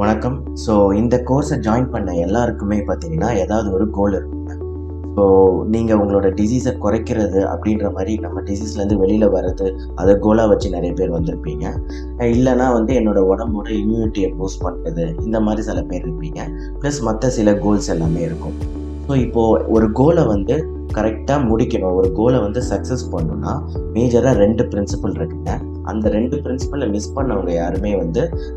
வணக்கம். ஸோ இந்த கோர்ஸை ஜாயின் பண்ண எல்லாருக்குமே பார்த்தீங்கன்னா ஏதாவது ஒரு கோல் இருக்குங்க. ஸோ நீங்கள் உங்களோட டிசீஸை குறைக்கிறது அப்படின்ற மாதிரி நம்ம டிசீஸ்லேருந்து வெளியில் வர்றது அதை கோலாக வச்சு நிறைய பேர் வந்திருப்பீங்க. இல்லைனா என்னோட உடம்போட இம்யூனிட்டியை பூஸ்ட் பண்ணுறது, இந்த மாதிரி சில பேர் இருப்பீங்க. ப்ளஸ் மற்ற சில கோல்ஸ் எல்லாமே இருக்கும். ஸோ இப்போது ஒரு கோலை கரெக்டாக முடிக்கணும், ஒரு கோலை சக்ஸஸ் பண்ணணும்னா மேஜராக 2 பிரின்சிபல் இருக்குங்க. அந்த 2 பிரின்சிபலை மிஸ் பண்ணவங்க யாருமே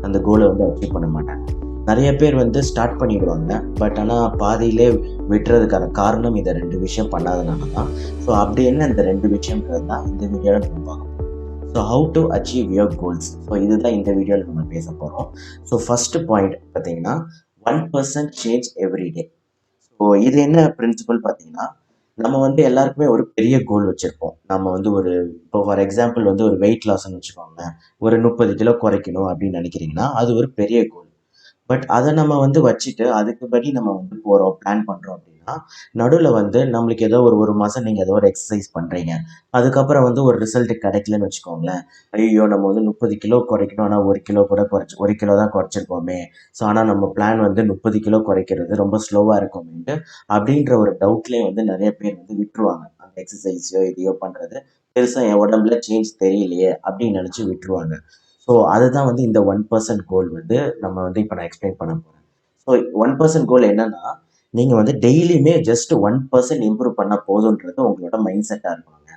அந்த கோலை அச்சீவ் பண்ண மாட்டாங்க. நிறைய பேர் ஸ்டார்ட் பண்ணிடுவாங்க, பட் ஆனால் பாதியிலே விட்டுறதுக்கான காரணம் இந்த 2 விஷயம் பண்ணாதனால தான். ஸோ அப்படி என்ன இந்த 2 விஷயம்ன்றது தான் இந்த வீடியோவில் நம்ம பார்க்க போகிறோம். So how to achieve your goals, so இதுதான் இந்த வீடியோவில் நம்ம பேச போகிறோம். ஸோ ஃபஸ்ட்டு பாயிண்ட் பார்த்தீங்கன்னா 1% சேஞ்ச் எவ்ரி டே. ஸோ இது என்ன பிரின்சிபல் பார்த்தீங்கன்னா, நம்ம எல்லாருக்குமே ஒரு பெரிய கோல் வச்சுருப்போம். நம்ம ஒரு இப்போ ஃபார் எக்ஸாம்பிள் ஒரு வெயிட் லாஸ்ன்னு வச்சுக்கோங்களேன். ஒரு 30 கிலோ குறைக்கணும் அப்படின்னு நினைக்கிறீங்கன்னா அது ஒரு பெரிய கோல். பட் அதை நம்ம வச்சுட்டு அதுக்குபடி நம்ம போகிறோம், பிளான் பண்ணுறோம் அப்படின்னா நடுவில் நம்மளுக்கு ஏதோ ஒரு மாதம் நீங்கள் ஏதோ ஒரு எக்ஸசைஸ் பண்ணுறீங்க. அதுக்கப்புறம் ஒரு ரிசல்ட் கிடைக்கலன்னு வச்சுக்கோங்களேன். ஐயோ நம்ம 30 கிலோ குறைக்கணும், ஆனால் 1 கிலோ கூட குறைச்சி 1 கிலோ தான் குறைச்சிருக்கோமே. ஸோ ஆனால் நம்ம பிளான் 30 கிலோ குறைக்கிறது ரொம்ப ஸ்லோவாக இருக்கும்ட்டு அப்படின்ற ஒரு டவுட்லேயே நிறைய பேர் விட்டுருவாங்க. அந்த எக்ஸசைஸையோ இதையோ பண்ணுறது பெருசாக என் உடம்புல சேஞ்ச் தெரியலையே அப்படின்னு நினச்சி விட்டுருவாங்க. ஸோ அதுதான் இந்த 1% கோல் நம்ம இப்போ நான் எக்ஸ்பிளைன் பண்ண போகிறேன். ஸோ 1% கோல் என்னன்னா, நீங்கள் டெய்லியுமே ஜஸ்ட் 1% இம்ப்ரூவ் பண்ணால் போதுன்றது உங்களோட மைண்ட் செட்டாக இருக்கணுங்க.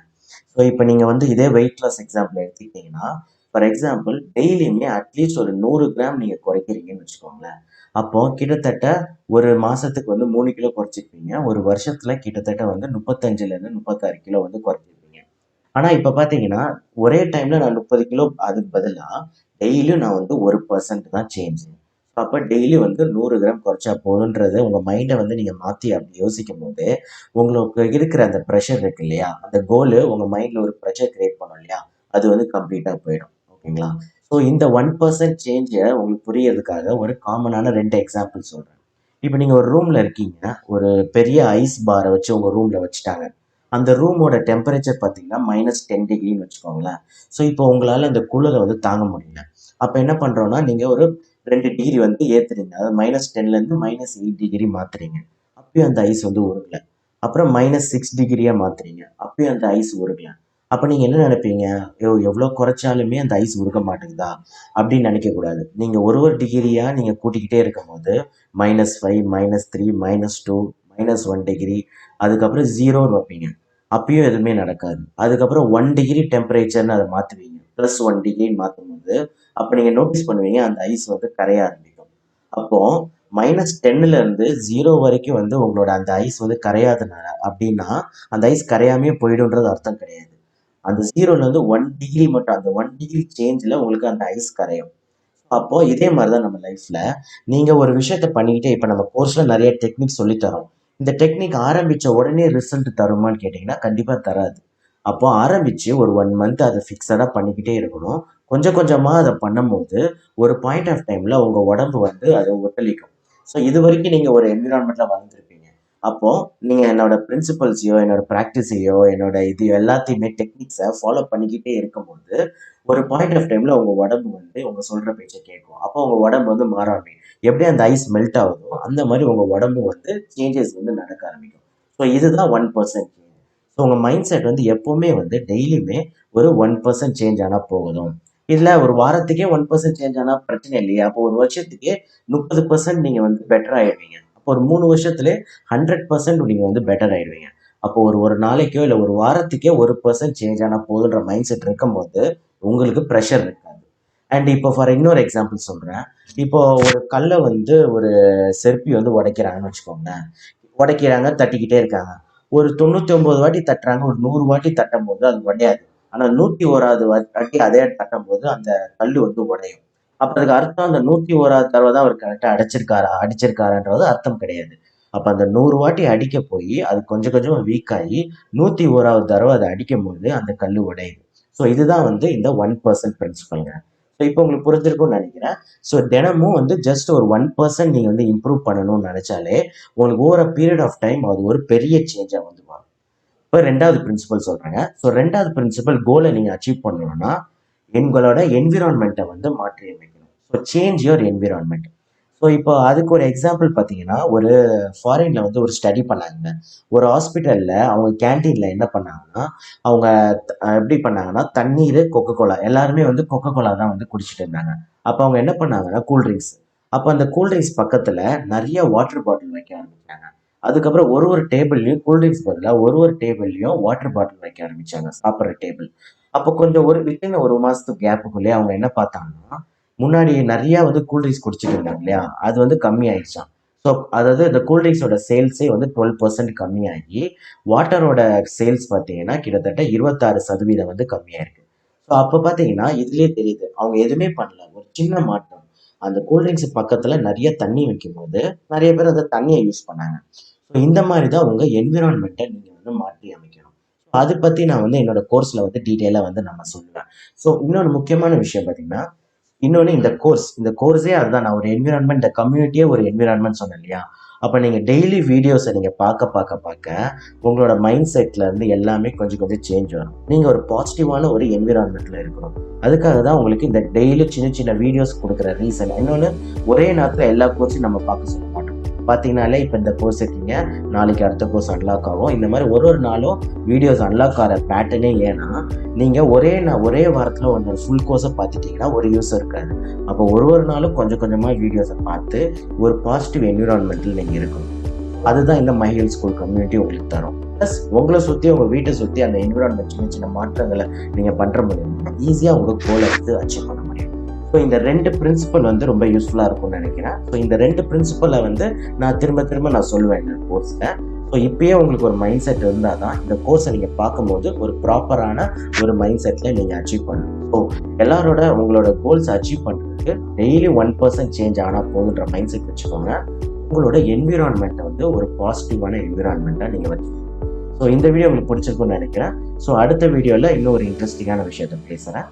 ஸோ இப்போ நீங்கள் இதே வெயிட் லாஸ் எக்ஸாம்பிள் எடுத்துக்கிட்டிங்கன்னா, ஃபார் எக்ஸாம்பிள் டெய்லியுமே அட்லீஸ்ட் ஒரு 100 கிராம் நீங்கள் குறைக்கிறீங்கன்னு வச்சுக்கோங்களேன். அப்போ கிட்டத்தட்ட ஒரு மாதத்துக்கு 3 கிலோ குறைச்சிருப்பீங்க. ஒரு வருஷத்தில் கிட்டத்தட்ட 35லேருந்து 36 கிலோ குறைச்சிருப்பீங்க. ஆனா இப்ப பாத்தீங்கன்னா, ஒரே டைம்ல நான் 30 கிலோ அதுக்கு பதிலா டெய்லியும் நான் 1% தான் சேஞ்ச். அப்ப டெய்லி 100 கிராம் குறைச்சா போதுன்றது உங்க மைண்ட நீங்க மாத்தி அப்படி யோசிக்கும்போது, உங்களுக்கு இருக்கிற அந்த பிரஷர் இருக்கு இல்லையா? அந்த கோலு உங்க மைண்ட்ல ஒரு பிரஷர் கிரியேட் பண்ணும் இல்லையா? அது கம்ப்ளீட்டா போயிடும். ஓகேங்களா? ஸோ இந்த 1% சேஞ்ச உங்களுக்கு புரியறதுக்காக ஒரு காமனான 2 எக்ஸாம்பிள் சொல்றேன். இப்ப நீங்க ஒரு ரூம்ல இருக்கீங்க. ஒரு பெரிய ஐஸ் பார வச்சு உங்க ரூம்ல வச்சுட்டாங்க. அந்த ரூமோட டெம்பரேச்சர் பார்த்தீங்கன்னா -10 டிகிரின்னு வச்சுக்கோங்களேன். ஸோ இப்போ உங்களால் இந்த குளிரை தாங்க முடியல. அப்போ என்ன பண்ணுறோன்னா, நீங்கள் ஒரு 2 டிகிரி ஏற்றுறீங்க. அதாவது -10லேருந்து -8 டிகிரி மாற்றுறீங்க. அப்பயும் அந்த ஐஸ் உருகல. அப்புறம் -6 டிகிரியாக மாற்றுறீங்க. அப்பயும் அந்த ஐஸ் உருகல. அப்போ நீங்கள் என்ன நினைப்பீங்க? எவ்வளோ குறைச்சாலுமே அந்த ஐஸ் உருக மாட்டேங்குதா அப்படின்னு நினைக்கக்கூடாது. நீங்கள் ஒரு டிகிரியாக நீங்கள் கூட்டிக்கிட்டே இருக்கும்போது -5, -3, -2, -1 டிகிரி, அதுக்கப்புறம் 0ன்னு வைப்பீங்க. அப்பயும் எதுவுமே நடக்காது. அதுக்கப்புறம் 1 டிகிரி டெம்பரேச்சர்னு அதை மாற்றுவீங்க. +1 டிகிரின்னு மாற்றும்போது அப்போ நீங்கள் நோட்டீஸ் பண்ணுவீங்க அந்த ஐஸ் கரைய ஆரம்பிக்கும். அப்போ -10லேருந்து 0 வரைக்கும் உங்களோட அந்த ஐஸ் கரையாதனால அப்படின்னா அந்த ஐஸ் கரையாமையே போயிடும்ன்றது அர்த்தம் கிடையாது. அந்த 0லேருந்து 1 டிகிரி மட்டும், அந்த 1 டிகிரி சேஞ்சில் உங்களுக்கு அந்த ஐஸ் கரையும். அப்போ இதே மாதிரி தான் நம்ம லைஃப்ல நீங்க ஒரு விஷயத்த பண்ணிக்கிட்டே இப்ப நம்ம கோர்ஸ்ல நிறைய டெக்னிக் சொல்லி தரோம். இந்த டெக்னிக் ஆரம்பிச்ச உடனே ரிசல்ட் தருமான்னு கேட்டீங்கன்னா கண்டிப்பா தராது. அப்போ ஆரம்பிச்சு ஒரு 1 மந்த் அதை ஃபிக்ஸடா பண்ணிக்கிட்டே இருக்கணும். கொஞ்சம் கொஞ்சமா அதை பண்ணும்போது ஒரு பாயிண்ட் ஆஃப் டைம்ல உங்க உடம்பு அதை ஒத்துழைக்கும். ஸோ இது வரைக்கும் நீங்க ஒரு என்விரான்மெண்ட்ல வளர்ந்துருப்பீங்க. அப்போ நீங்க என்னோட பிரின்சிபல்ஸையோ, என்னோட ப்ராக்டிஸையோ, என்னோட இது எல்லாத்தையுமே டெக்னிக்ஸை ஃபாலோ பண்ணிக்கிட்டே இருக்கும்போது ஒரு பாயிண்ட் ஆஃப் டைம்ல உங்க உடம்பு உங்க சொல்ற பேச்சை கேட்கும். அப்போ உங்க உடம்பு மாற ஆரம்பிக்கும். எப்படி அந்த ஐஸ் மெல்ட் ஆகுதோ அந்த மாதிரி உங்க உடம்பு சேஞ்சஸ் நடக்க ஆரம்பிக்கும். ஸோ இதுதான் 1% சேஞ்ச். ஸோ உங்க மைண்ட் செட் எப்பவுமே டெய்லியுமே ஒரு 1% சேஞ்ச் ஆனா போகணும். இல்ல ஒரு வாரத்துக்கே 1% சேஞ்ச் ஆனா பிரச்சனை இல்லையா? அப்போ ஒரு வருஷத்துக்கே 30% நீங்க பெட்டர் ஆயிடுவீங்க. அப்போ ஒரு 3 வருஷத்துல 100% நீங்க பெட்டர் ஆயிடுவீங்க. அப்போ ஒரு ஒரு நாளைக்கோ இல்ல ஒரு வாரத்துக்கே 1% சேஞ்ச் ஆனா போதுன்ற மைண்ட் செட் இருக்கும்போது உங்களுக்கு ப்ரெஷர் இருக்காது. அண்ட் இப்போ ஃபார் இன்னொரு எக்ஸாம்பிள் சொல்றேன். இப்போ ஒரு கல்லை ஒரு செருப்பி உடைக்கிறாங்கன்னு வச்சுக்கோங்களேன். உடைக்கிறாங்க, தட்டிக்கிட்டே இருக்காங்க. ஒரு 99 வாட்டி தட்டுறாங்க, ஒரு 100 வாட்டி தட்டும்போது அது உடையாது. ஆனா 101வது வாட்டி அதே தட்டும்போது அந்த கல்லு உடையும். அப்ப அதுக்கு அர்த்தம் அந்த 101வது தடவை தான் அவர் கரெக்டா அடிச்சிருக்காரான்றது அர்த்தம் கிடையாது. அப்ப அந்த 100 வாட்டி அடிக்க போய் அது கொஞ்சம் கொஞ்சமா வீக் ஆகி 101வது தடவை அதை அடிக்கும்போது அந்த கல்லு உடையுது. ஸோ இதுதான் இந்த 1% பிரின்சிபல்ங்க. ஸோ இப்போ உங்களுக்கு புரிஞ்சிருக்கும்னு நினைக்கிறேன். ஸோ தினமும் ஜஸ்ட் ஒரு 1% நீங்க இம்ப்ரூவ் பண்ணணும்னு நினைச்சாலே உங்களுக்கு over a period of time அது ஒரு பெரிய சேஞ்சா வரும். இப்போ 2வது பிரின்சிபல் சொல்றேங்க. ஸோ 2வது பிரின்சிபல் கோலை நீங்க அச்சீவ் பண்ணணும்னா உங்களோட என்விரான்மெண்ட்டை மாற்றி அமைக்கணும். So change your environment. So இப்போ அதுக்கு ஒரு எக்ஸாம்பிள் பார்த்தீங்கன்னா, ஒரு ஃபாரின்ல வந்து ஒரு ஸ்டடி பண்ணாங்க. ஒரு ஹாஸ்பிட்டல்ல அவங்க கேன்டீன்ல என்ன பண்ணாங்கன்னா, அவங்க எப்படி பண்ணாங்கன்னா, தண்ணீரு, கொக்கோ கோலா எல்லாருமே வந்து கொக்கோ கோலா தான் வந்து குடிச்சிட்டு இருந்தாங்க. அப்ப அவங்க என்ன பண்ணாங்கன்னா, கூல் ட்ரிங்க்ஸ். அப்ப அந்த கூல் ட்ரிங்க்ஸ் பக்கத்துல நெறைய வாட்டர் பாட்டில் வைக்க ஆரம்பிச்சாங்க. அதுக்கப்புறம் ஒரு டேபிள்லயும் கூல் ட்ரிங்க்ஸ் பதிலா ஒரு டேபிள்லயும் வாட்டர் பாட்டில் வைக்க ஆரம்பிச்சாங்க, சாப்பிடுற டேபிள். அப்போ கொஞ்சம் ஒரு வித்தின் 1 மாசத்து கேப்புக்குள்ளயே அவங்க என்ன பார்த்தாங்கன்னா, முன்னாடி நெறைய வந்து கூல் ட்ரிங்க்ஸ் குடிச்சிட்டு இருந்தாங்க இல்லையா? அது வந்து கம்மி ஆயிடுச்சாம். ஸோ அதாவது இந்த கூல் ட்ரிங்க்ஸோட சேல்ஸே வந்து 12% கம்மியாகி, வாட்டரோட சேல்ஸ் பார்த்தீங்கன்னா, கிட்டத்தட்ட 26% வந்து கம்மியாயிருக்கு. ஸோ அப்ப பார்த்தீங்கன்னா, இதுலயே தெரியுது. அவங்க எதுவுமே பண்ணல. ஒரு சின்ன மாற்றம். அந்த கூல் ட்ரிங்க்ஸ் பக்கத்துல நெறைய தண்ணி வைக்கும்போது, நெறைய பேர் அந்த தண்ணிய யூஸ் பண்ணாங்க. ஸோ இந்த மாரி தான் உங்க என்விரான்மென்ட்ட நீங்க வந்து மாற்றி அமைக்கணும். அது பத்தி நான் வந்து என்னோட கோர்ஸ்ல வந்து டீட்டெயிலா வந்து நம்ம சொல்லுவேன். ஸோ இன்னொன்னு முக்கியமான விஷயம் பார்த்தீங்கன்னா, இன்னொன்னு இந்த கோர்ஸே அதுதான். நான் ஒரு என்விரான்மென்ட் இந்த கம்யூனிட்டியே ஒரு என்விரான்மென்ட் சொன்னேன் இல்லையா? அப்ப நீங்க டெய்லி வீடியோஸ நீங்க பார்க்க, உங்களோட மைண்ட் செட்ல இருந்து எல்லாமே கொஞ்சம் கொஞ்சம் சேஞ்ச் வரும். நீங்க ஒரு பாசிட்டிவான ஒரு என்விரான்மென்ட்ல இருக்கணும். அதுக்காக தான் உங்களுக்கு இந்த டெய்லி சின்ன சின்ன வீடியோஸ் குடுக்குற ரீசன். இன்னொன்னு ஒரே நேரத்துல எல்லா கோர்ஸையும் நம்ம பார்க்க சொல்ல மாட்டோம். பார்த்தீங்கனாலே இப்ப இந்த கோர்ஸ் இருக்கீங்க, நாளைக்கு அடுத்த கோர்ஸ் அன்லாக் ஆகும். இந்த மாரி ஒரு நாளும் வீடியோஸ் அன்லாக் ஆகுற பேட்டர்னே ஏன்னா, நீங்க ஒரே வாரத்துல ஒரு ஃபுல் கோர்ஸ பார்த்துட்டீங்கன்னா ஒரு யூஸ் இருக்காது. அப்போ ஒரு நாளும் கொஞ்சம் கொஞ்சமா வீடியோஸ பார்த்து, ஒரு பாசிட்டிவ் என்விரான்மென்ட்ல நீங்க இருக்கணும். அதுதான் இந்த மை ஹெல்த் ஸ்கூல் கம்யூனிட்டி உங்களுக்கு தரும். பிளஸ் உங்கள சுத்தி, உங்க வீட்ட சுத்தி அந்த என்விரான்மென்ட் சின்ன சின்ன மாற்றங்கள நீங்க பண்ற மூலியமா ஈஸியா உங்க கோல வந்து அச்சீவ் பண்ண முடியும். ஸோ இந்த 2 பிரின்சிபல் வந்து ரொம்ப யூஸ்ஃபுல்லா இருக்கும்னு நினைக்கிறேன். ஸோ இந்த 2 பிரின்சிபல வந்து நான் திரும்ப திரும்ப நான் சொல்லுவேன் இந்த கோர்ஸ்ல. ஸோ இப்பயே உங்களுக்கு ஒரு மைண்ட் செட் இருந்தா தான் இந்த கோர்ஸை நீங்க பார்க்கும்போது ஒரு ப்ராப்பரான ஒரு மைண்ட் செட்ல நீங்க அச்சீவ் பண்ணணும். ஸோ எல்லாரோட உங்களோட கோல்ஸ் அச்சீவ் பண்றதுக்கு டெய்லி 1% சேஞ்ச் ஆனா போதுன்ற மைண்ட் செட் வச்சுக்கோங்க. உங்களோட என்விரான்மெண்ட்டை வந்து ஒரு பாசிட்டிவான என்விரான்மெண்ட்டா நீங்க வச்சுக்கோங்க. ஸோ இந்த வீடியோ உங்களுக்கு பிடிச்சிருக்கும்னு நினைக்கிறேன். ஸோ அடுத்த வீடியோல இன்னும் ஒரு இன்ட்ரெஸ்டிங்கான விஷயத்த பேசுறேன்.